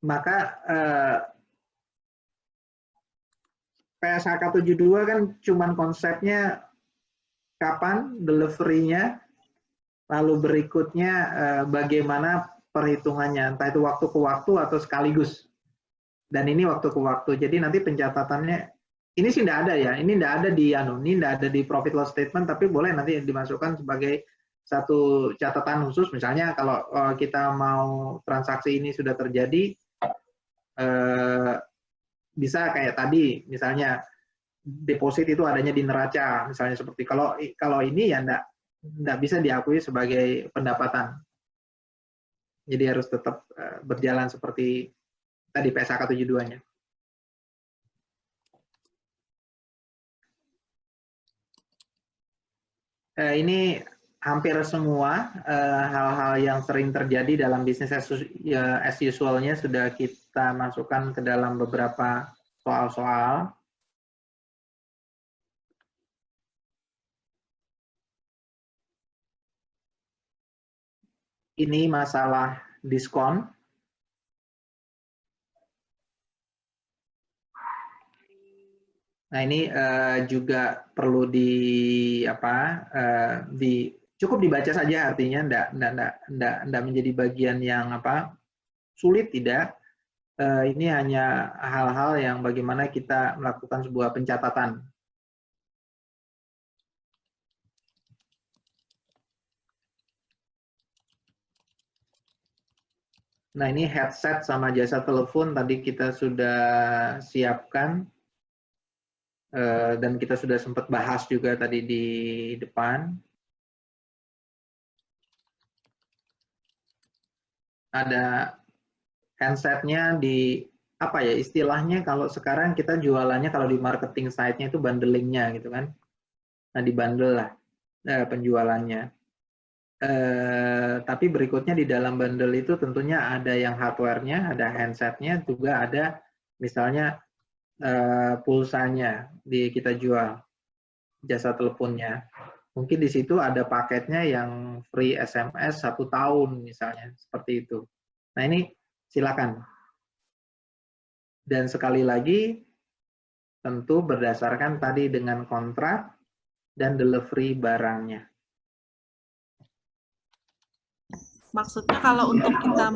Maka PSHK 72 kan cuman konsepnya kapan delivery-nya, lalu berikutnya bagaimana perhitungannya, entah itu waktu ke waktu atau sekaligus. Dan ini waktu ke waktu. Jadi nanti pencatatannya ini sih tidak ada ya. Ini tidak ada di ini tidak ada di profit loss statement, tapi boleh nanti dimasukkan sebagai satu catatan khusus. Misalnya kalau kita mau transaksi ini sudah terjadi, bisa kayak tadi, misalnya deposit itu adanya di neraca, misalnya seperti kalau ini ya enggak bisa diakui sebagai pendapatan. Jadi harus tetap berjalan seperti tadi PSHK 72-nya. Ini hampir semua hal-hal yang sering terjadi dalam bisnis as usual-nya sudah kita masukkan ke dalam beberapa soal-soal. Ini masalah diskon. Nah ini juga perlu cukup dibaca saja, artinya enggak menjadi bagian yang sulit, tidak. Ini hanya hal-hal yang bagaimana kita melakukan sebuah pencatatan. Nah ini headset sama jasa telepon tadi kita sudah siapkan. Dan kita sudah sempat bahas juga tadi di depan. Ada handsetnya di istilahnya kalau sekarang kita jualannya kalau di marketing site-nya itu bundlingnya gitu kan. Nah dibundle lah penjualannya. Tapi berikutnya di dalam bundle itu tentunya ada yang hardware-nya, ada handsetnya, juga ada misalnya pulsanya kita jual, jasa teleponnya. Mungkin di situ ada paketnya yang free SMS 1 tahun misalnya, seperti itu. Nah ini silakan. Dan sekali lagi, tentu berdasarkan tadi dengan kontrak dan delivery barangnya. Maksudnya kalau untuk kita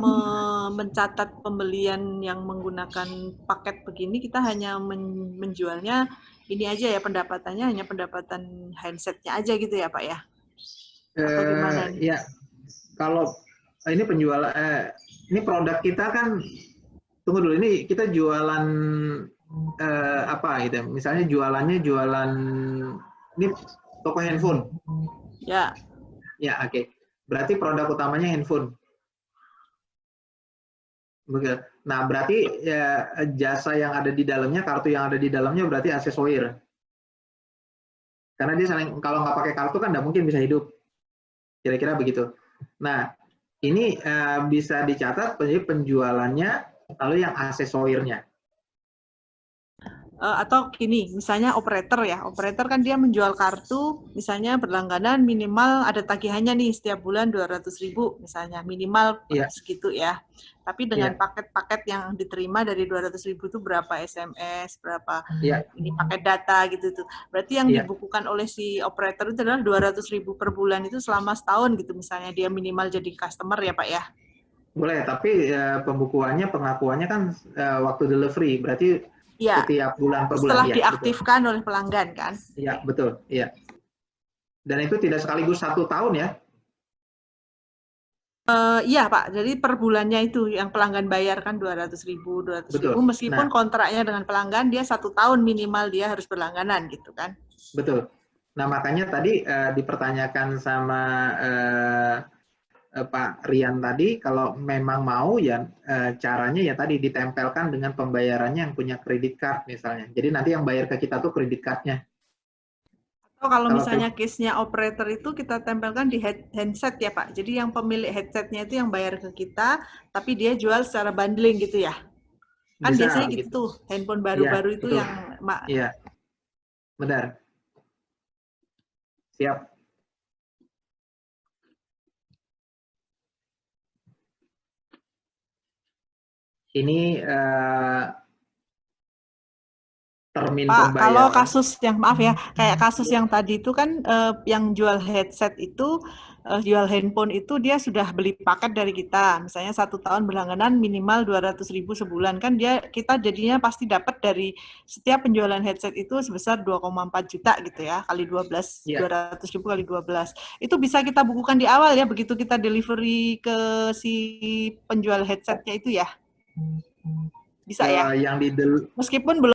mencatat pembelian yang menggunakan paket begini, kita hanya menjualnya ini aja ya, pendapatannya hanya pendapatan handsetnya aja gitu ya Pak ya? Atau gimana nih? Ya, kalau ini penjualan, ini produk kita kan, tunggu dulu, ini kita jualan apa gitu, misalnya jualannya ini toko handphone. Ya. Ya, oke. Berarti produk utamanya handphone. Nah, berarti ya, jasa yang ada di dalamnya, kartu yang ada di dalamnya berarti aksesoris. Karena dia kalau nggak pakai kartu kan nggak mungkin bisa hidup. Kira-kira begitu. Nah, ini bisa dicatat penjualannya, lalu yang aksesorisnya. Atau gini, misalnya operator ya, operator kan dia menjual kartu, misalnya berlangganan minimal ada tagihannya nih setiap bulan 200.000 misalnya, minimal segitu ya. Tapi dengan paket-paket yang diterima dari 200.000 itu berapa SMS, berapa ini paket data gitu tuh. Berarti yang dibukukan oleh si operator itu adalah 200.000 per bulan itu selama setahun gitu misalnya dia minimal jadi customer ya Pak ya. Boleh, tapi pembukuannya, pengakuannya kan waktu delivery, berarti ya, setiap bulan per bulan. Setelah diaktifkan oleh pelanggan kan? Iya, betul. Iya. Dan itu tidak sekaligus 1 tahun ya? Iya Pak, jadi per bulannya itu yang pelanggan bayar kan 200.000 meskipun kontraknya dengan pelanggan dia 1 tahun minimal dia harus berlangganan gitu kan? Betul. Nah makanya tadi dipertanyakan sama Pak Rian tadi, kalau memang mau ya caranya ya tadi ditempelkan dengan pembayarannya yang punya kredit card misalnya. Jadi nanti yang bayar ke kita tuh kredit card-nya. Atau kalau misalnya case-nya operator itu kita tempelkan di handset ya Pak. Jadi yang pemilik headset-nya itu yang bayar ke kita, tapi dia jual secara bundling gitu ya. Kan Bisa, biasanya begitu. gitu tuh, handphone baru-baru itu yang Iya. Benar. Siap. ini termin Pak, kalau pembayaran. kasus yang maaf ya, kayak kasus yang tadi itu kan yang jual headset itu, jual handphone itu dia sudah beli paket dari kita, misalnya 1 tahun berlangganan minimal 200.000 sebulan kan kita jadinya pasti dapat dari setiap penjualan headset itu sebesar 2,4 juta gitu ya, kali 12, 200.000 kali 12. Itu bisa kita bukukan di awal ya, begitu kita delivery ke si penjual headsetnya itu ya? Bisa ya? Yang Meskipun belum